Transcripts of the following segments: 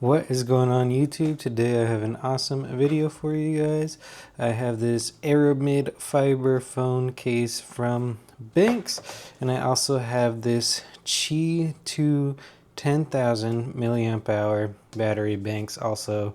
What is going on YouTube? Today I have an awesome video for you guys. I have this Aramid fiber phone case from Benks, and I also have this Qi2 10,000 milliamp hour battery banks, also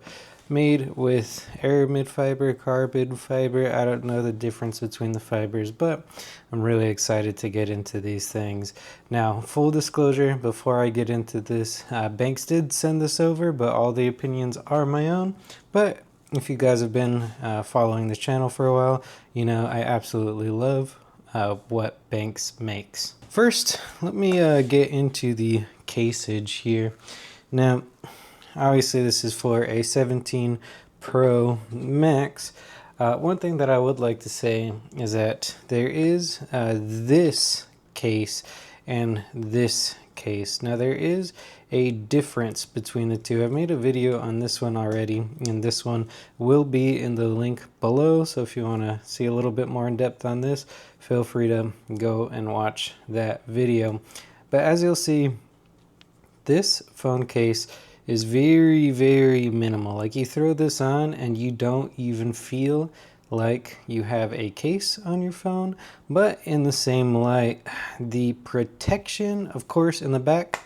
made with Aramid fiber, carbon fiber. I don't know the difference between the fibers, but I'm really excited to get into these things. Now, full disclosure, before I get into this, Benks did send this over, but all the opinions are my own. But if you guys have been following this channel for a while, you know I absolutely love what Benks makes. First, let me get into the caseage here. Now, obviously this is for a 17 Pro Max. One thing that I would like to say is that there is this case and this case. Now there is a difference between the two. I've made a video on this one already, and this one will be in the link below. So if you want to see a little bit more in depth on this, feel free to go and watch that video. But as you'll see, this phone case is very, very minimal. Like, you throw this on and you don't even feel like you have a case on your phone. But in the same light, the protection, of course, in the back,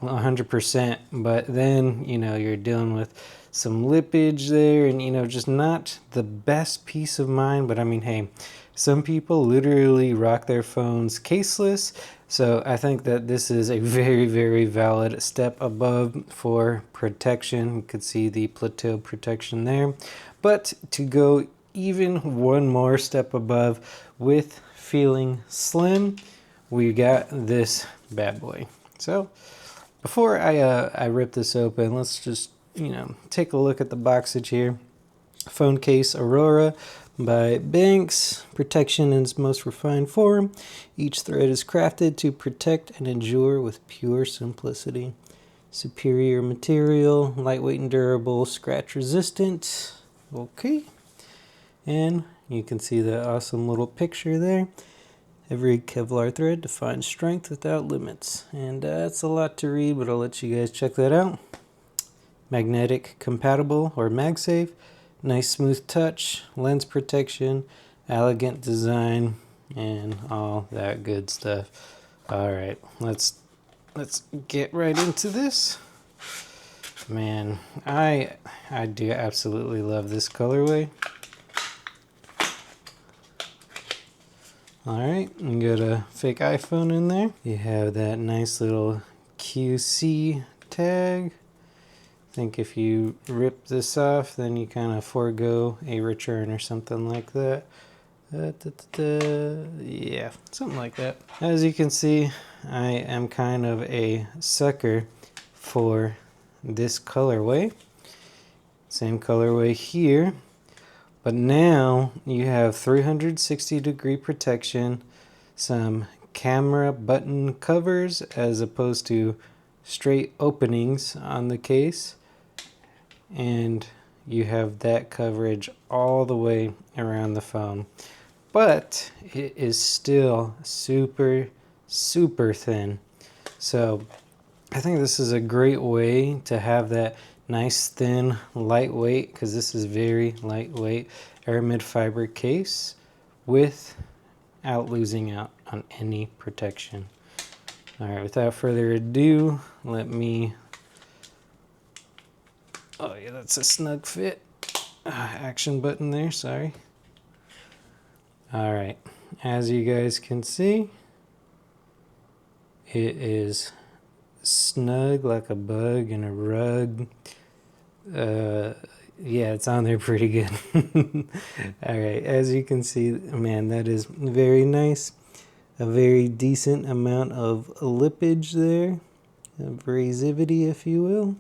100%. But then, you know, you're dealing with some lippage there, and, you know, just not the best peace of mind. But I mean, hey, some people literally rock their phones caseless. So I think that this is a very, very valid step above for protection. You could see the plateau protection there. But to go even one more step above with feeling slim, we got this bad boy. So before I rip this open, let's just, you know, take a look at the boxage here. Phone case Aurora by Benks. Protection in its most refined form. Each thread is crafted to protect and endure with pure simplicity. Superior material, lightweight and durable, scratch resistant. Okay. And you can see the awesome little picture there. Every Kevlar thread defines strength without limits. And that's a lot to read, but I'll let you guys check that out. Magnetic compatible or MagSafe. Nice smooth touch, lens protection, elegant design, and all that good stuff. All right, let's get right into this. Man, I do absolutely love this colorway. All right, you got a fake iPhone in there. You have that nice little QC tag. I think if you rip this off, then you kind of forego a return or something like that. Yeah, something like that. As you can see, I am kind of a sucker for this colorway. Same colorway here. But now you have 360-degree protection, some camera button covers as opposed to straight openings on the case, and you have that coverage all the way around the phone. But it is still super, super thin. So I think this is a great way to have that nice thin lightweight, because this is very lightweight Aramid fiber case without losing out on any protection. All right, without further ado, let me, oh yeah, that's a snug fit. Action button there, sorry. All right, as you guys can see, it is snug like a bug in a rug. Yeah, it's on there pretty good. All right, as you can see, man, that is very nice. A very decent amount of lippage there, abrasivity, if you will.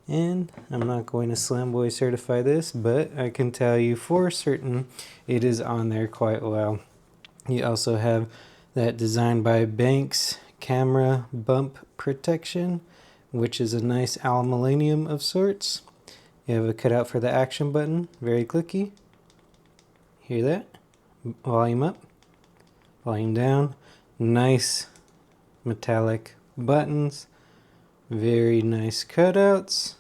And I'm not going to Slamboy certify this, but I can tell you for certain it is on there quite well. You also have that Designed by Benks camera bump protection, which is a nice aluminium of sorts. You have a cutout for the action button, very clicky. Hear that? Volume up, volume down. Nice metallic buttons. Very nice cutouts.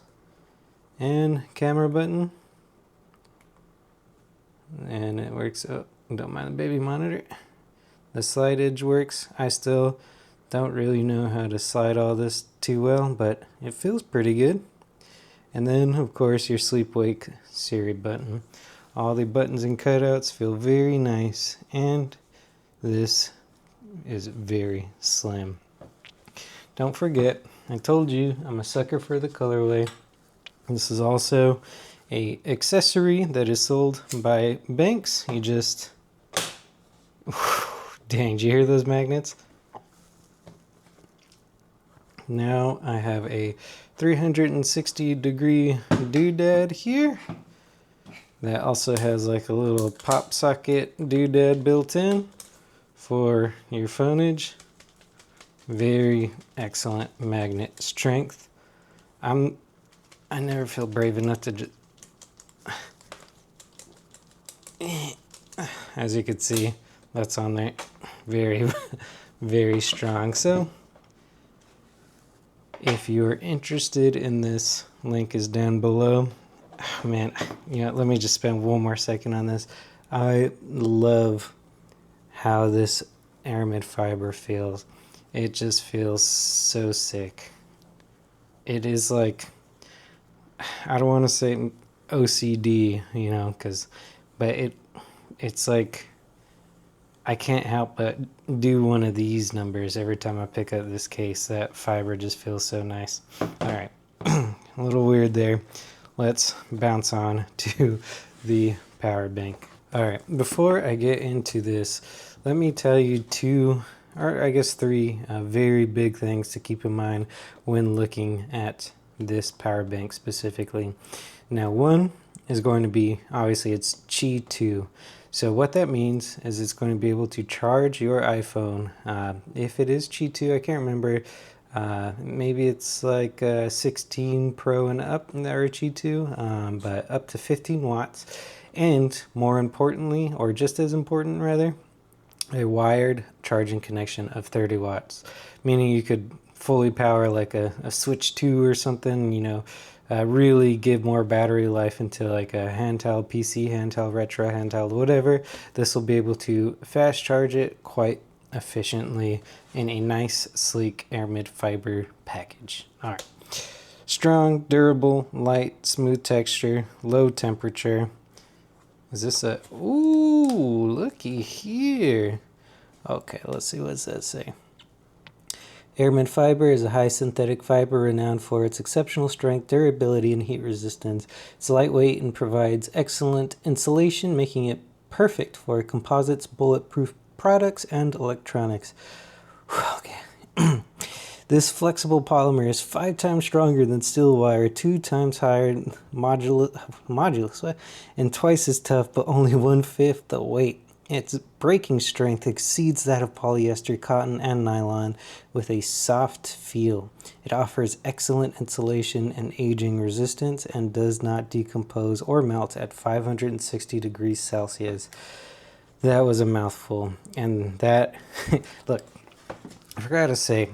And camera button. And it works. Oh, don't mind the baby monitor. The slide edge works. I still don't really know how to slide all this too well, but it feels pretty good. And then, of course, your sleep wake Siri button. All the buttons and cutouts feel very nice, and this is very slim. Don't forget, I told you I'm a sucker for the colorway. This is also a accessory that is sold by Benks. You just... Dang, did you hear those magnets? Now I have a 360-degree doodad here. That also has like a little pop socket doodad built in for your phoneage. Very excellent magnet strength. I never feel brave enough to just... As you can see, that's on there. Very, very strong. So, if you're interested in this, link is down below. Man, you know, let me just spend one more second on this. I love how this Aramid fiber feels. It just feels so sick. It is like, I don't want to say OCD, you know, but it's like, I can't help but do one of these numbers every time I pick up this case. That fiber just feels so nice. All right, a little weird there. Let's bounce on to the power bank. All right, before I get into this, let me tell you two, or I guess three, very big things to keep in mind when looking at this power bank specifically. Now, one is going to be, obviously, it's Qi2. So what that means is it's going to be able to charge your iPhone. If it is Qi2, I can't remember. Maybe it's like 16 Pro and up that are Qi2, but up to 15 watts. And more importantly, or just as important rather, a wired charging connection of 30 watts. Meaning you could fully power like a Switch 2 or something, you know, really give more battery life into like a handheld PC, handheld retro, handheld whatever. This will be able to fast charge it quite efficiently in a nice, sleek Aramid fiber package. All right. Strong, durable, light, smooth texture, low temperature. Is this a... Ooh, looky here. Okay, let's see, what does that say? Aramid fiber is a high synthetic fiber renowned for its exceptional strength, durability, and heat resistance. It's lightweight and provides excellent insulation, making it perfect for composites, bulletproof products, and electronics. Okay. This flexible polymer is 5 times stronger than steel wire, 2 times higher modulus, and twice as tough, but only 1/5 the weight. Its breaking strength exceeds that of polyester, cotton, and nylon with a soft feel. It offers excellent insulation and aging resistance and does not decompose or melt at 560 degrees Celsius. That was a mouthful. And that, look, I forgot to say,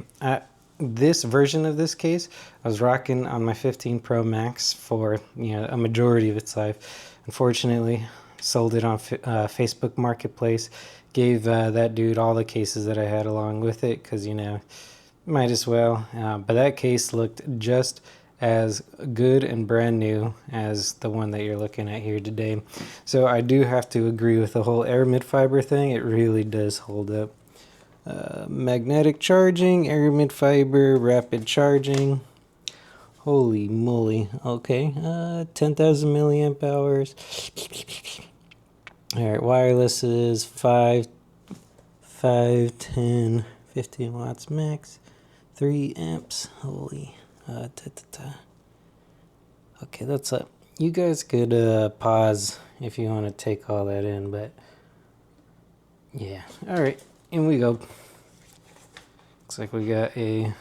this version of this case I was rocking on my 15 Pro Max for, you know, a majority of its life. Unfortunately, sold it on Facebook Marketplace, gave that dude all the cases that I had along with it because, you know, might as well. But that case looked just as good and brand new as the one that you're looking at here today. So I do have to agree with the whole Aramid fiber thing. It really does hold up. Magnetic charging, Aramid fiber, rapid charging. Holy moly. Okay, 10,000 milliamp hours. All right, wireless is 5, 10, 15 watts max, 3 amps. Holy, Okay, that's up. You guys could pause if you want to take all that in, but yeah. All right, in we go. Looks like we got a.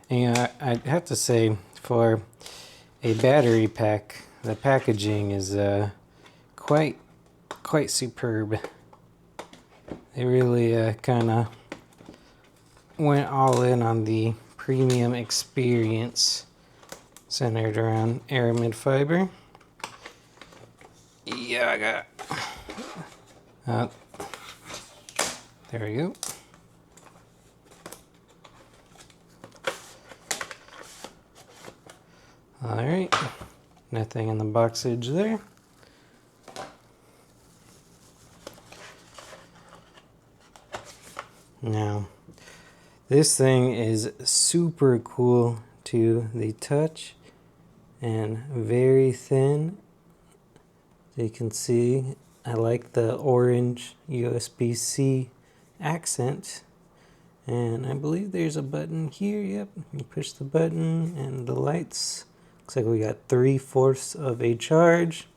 And I have to say, for a battery pack, the packaging is quite superb. They really kind of went all in on the premium experience centered around Aramid fiber. Yeah, there we go. Alright, nothing in the boxage there. Now, this thing is super cool to the touch and very thin. So you can see I like the orange USB-C accent. And I believe there's a button here. Yep, you push the button and the lights. Looks like we got 3/4 of a charge.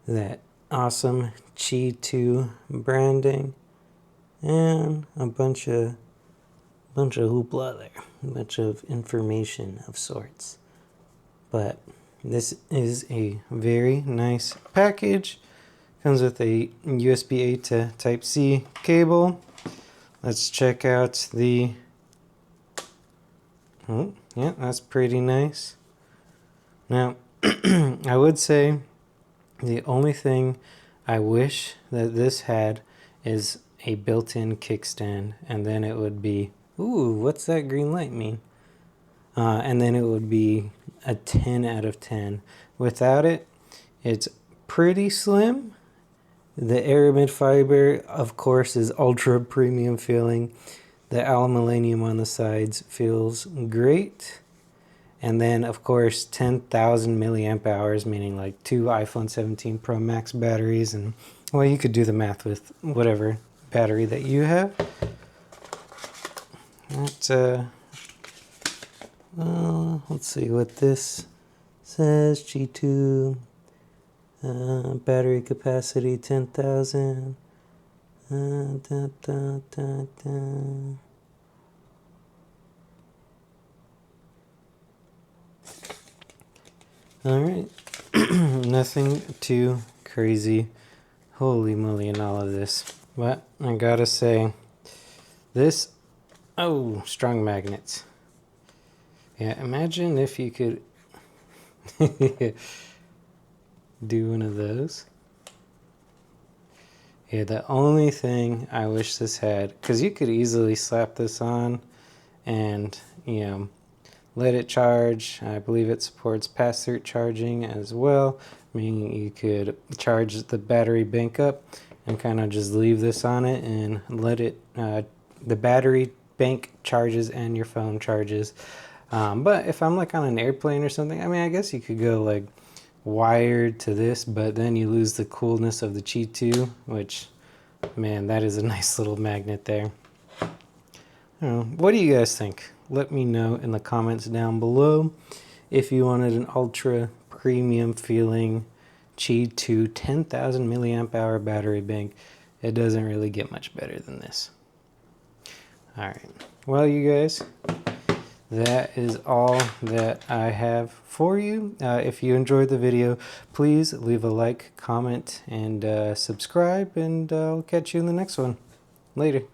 That awesome Qi2 branding. And a bunch of hoopla there. A bunch of information of sorts. But this is a very nice package. Comes with a USB-A to Type-C cable. Let's check out the... Oh, yeah, that's pretty nice. Now, I would say the only thing I wish that this had is a built-in kickstand, and then it would be... Ooh, what's that green light mean? And then it would be a 10 out of 10. Without it, it's pretty slim. The Aramid fiber, of course, is ultra premium feeling. The aluminum on the sides feels great. And then, of course, 10,000 milliamp hours, meaning like 2 iPhone 17 Pro Max batteries. And, well, you could do the math with whatever battery that you have. Let's see what this says. Qi2. Battery capacity 10,000. Alright, nothing too crazy. Holy moly in all of this. But I gotta say, this, oh, strong magnets. Yeah, imagine if you could do one of those. Yeah, the only thing I wish this had, because you could easily slap this on and, you know, let it charge. I believe it supports pass-through charging as well, meaning you could charge the battery bank up and kind of just leave this on it and let it, the battery bank charges and your phone charges. But if I'm like on an airplane or something, I mean, I guess you could go like wired to this, but then you lose the coolness of the Qi2, which, man, that is a nice little magnet there. I don't know. What do you guys think? Let me know in the comments down below. If you wanted an ultra premium feeling Qi2 10,000 milliamp hour battery bank, it doesn't really get much better than this. Alright, well, you guys, that is all that I have for you. If you enjoyed the video, please leave a like, comment, and subscribe, and I'll catch you in the next one. Later.